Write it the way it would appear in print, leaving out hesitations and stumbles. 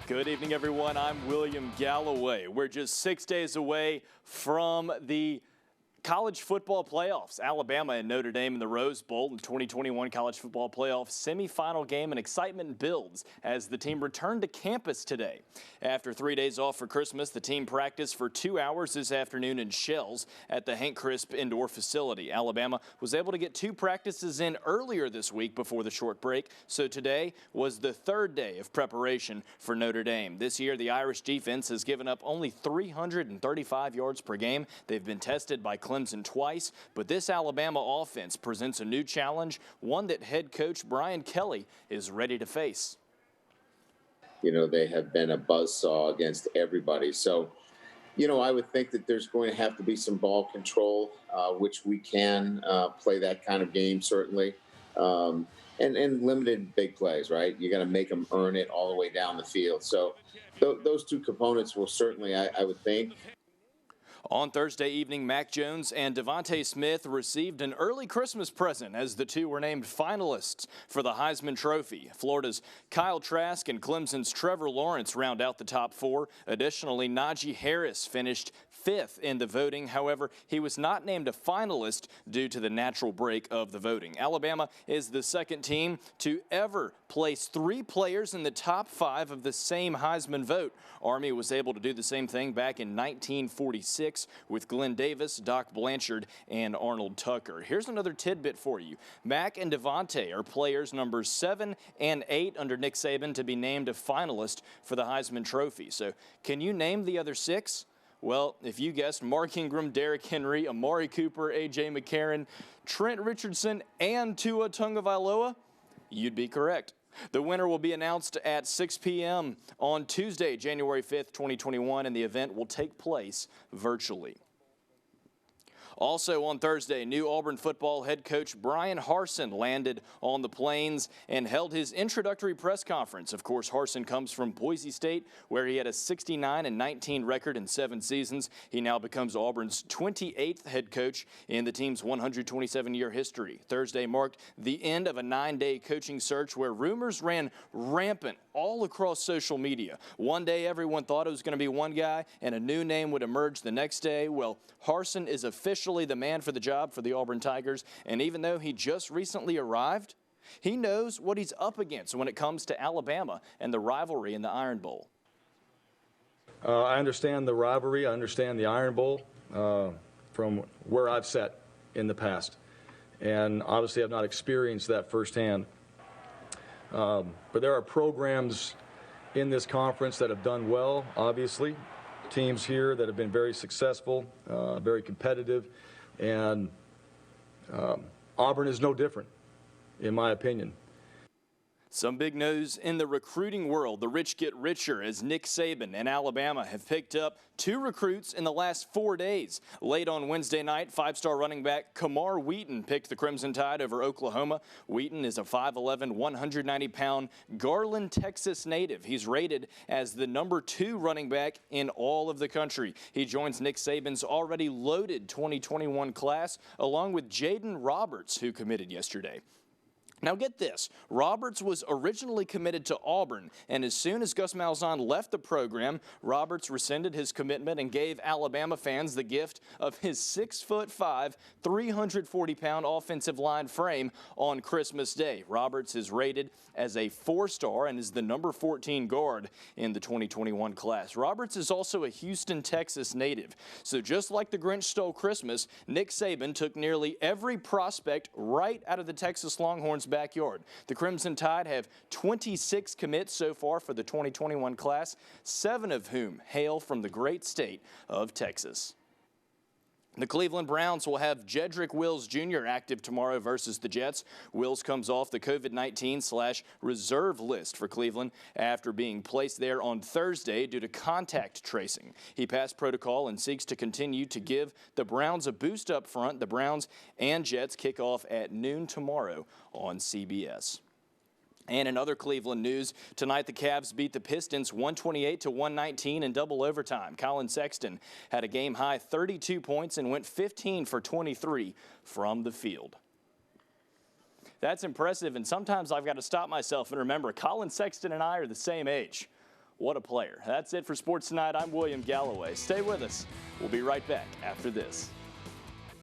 Good evening, everyone. I'm William Galloway. We're just 6 days away from the college football playoffs. Alabama and Notre Dame in the Rose Bowl in 2021 college football playoff semifinal game, and excitement builds as the team returned to campus today. After 3 days off for Christmas, the team practiced for 2 hours this afternoon in Shells at the Hank Crisp Indoor Facility. Alabama was able to get 2 practices in earlier this week before the short break, so today was the 3rd day of preparation for Notre Dame. This year, the Irish defense has given up only 335 yards per game. They've been tested by Clemson twice, but this Alabama offense presents a new challenge, one that head coach Brian Kelly is ready to face. You know, they have been a buzzsaw against everybody. So, you know, I would think that there's going to have to be some ball control, which we can play that kind of game, certainly. And limited big plays, right? You got to make them earn it all the way down the field. So those 2 components will certainly, I would think. On Thursday evening, Mac Jones and Devontae Smith received an early Christmas present as the 2 were named finalists for the Heisman Trophy. Florida's Kyle Trask and Clemson's Trevor Lawrence round out the top 4. Additionally, Najee Harris finished 5th in the voting. However, he was not named a finalist due to the natural break of the voting. Alabama is the 2nd team to ever place 3 players in the top 5 of the same Heisman vote. Army was able to do the same thing back in 1946 with Glenn Davis, Doc Blanchard, and Arnold Tucker. Here's another tidbit for you. Mac and Devontae are players numbers 7 and 8 under Nick Saban to be named a finalist for the Heisman Trophy. So can you name the other 6? Well, if you guessed Mark Ingram, Derrick Henry, Amari Cooper, A.J. McCarron, Trent Richardson, and Tua Tagovailoa, you'd be correct. The winner will be announced at 6 p.m. on Tuesday, January 5th, 2021, and the event will take place virtually. Also on Thursday, new Auburn football head coach Brian Harsin landed on the Plains and held his introductory press conference. Of course, Harsin comes from Boise State, where he had a 69-19 record in 7 seasons. He now becomes Auburn's 28th head coach in the team's 127-year history. Thursday marked the end of a 9-day coaching search where rumors ran rampant all across social media. One day, everyone thought it was going to be one guy, and a new name would emerge the next day. Well, Harsin is officially the man for the job for the Auburn Tigers, and even though he just recently arrived, he knows what he's up against when it comes to Alabama and the rivalry in the Iron Bowl. I understand the rivalry. I understand the Iron Bowl from where I've sat in the past, and obviously I've not experienced that firsthand. But there are programs in this conference that have done well, obviously. Teams here that have been very successful, very competitive, and Auburn is no different, in my opinion. Some big news in the recruiting world. The rich get richer as Nick Saban and Alabama have picked up 2 recruits in the last 4 days. Late on Wednesday night, 5-star running back Kamar Wheaton picked the Crimson Tide over Oklahoma. Wheaton is a 5'11", 190-pound Garland, Texas native. He's rated as the number 2 running back in all of the country. He joins Nick Saban's already loaded 2021 class, along with Jaden Roberts, who committed yesterday. Now get this, Roberts was originally committed to Auburn, and as soon as Gus Malzahn left the program, Roberts rescinded his commitment and gave Alabama fans the gift of his 6'5", 340-pound offensive line frame on Christmas Day. Roberts is rated as a 4-star and is the number 14 guard in the 2021 class. Roberts is also a Houston, Texas native. So just like the Grinch stole Christmas, Nick Saban took nearly every prospect right out of the Texas Longhorns' backyard. The Crimson Tide have 26 commits so far for the 2021 class, 7 of whom hail from the great state of Texas. The Cleveland Browns will have Jedrick Wills Jr. active tomorrow versus the Jets. Wills comes off the COVID-19/reserve list for Cleveland after being placed there on Thursday due to contact tracing. He passed protocol and seeks to continue to give the Browns a boost up front. The Browns and Jets kick off at noon tomorrow on CBS. And in other Cleveland news, tonight the Cavs beat the Pistons 128-119 in double overtime. Colin Sexton had a game-high 32 points and went 15 for 23 from the field. That's impressive, and sometimes I've got to stop myself and remember Colin Sexton and I are the same age. What a player. That's it for Sports Tonight. I'm William Galloway. Stay with us. We'll be right back after this.